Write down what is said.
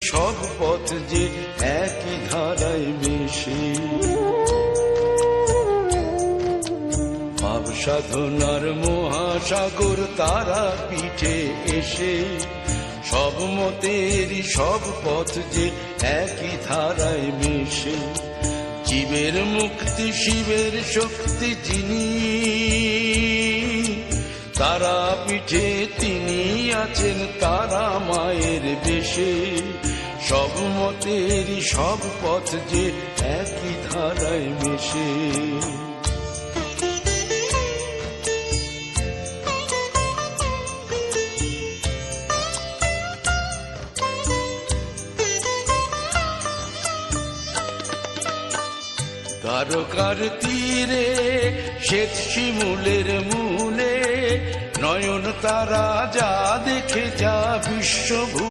সব পথ যে একই ধারায় মিশে। ভাব সাধনার মহাসাগর তারা পিঠে এসে, সব মতেরই সব পথ যে একই ধারায় মিশে। জীবের মুক্তি শিবের শক্তি যিনি, তারা পিঠে তিনি আছেন তারা মায়ের বেশে। সব মতেরই সব পথ যে একই ধারায় মিশে। দ্বারকার তীরে শ্বেত শিমুলের মূলে নয়ন তারা যা দেখে যা বিশ্বভূ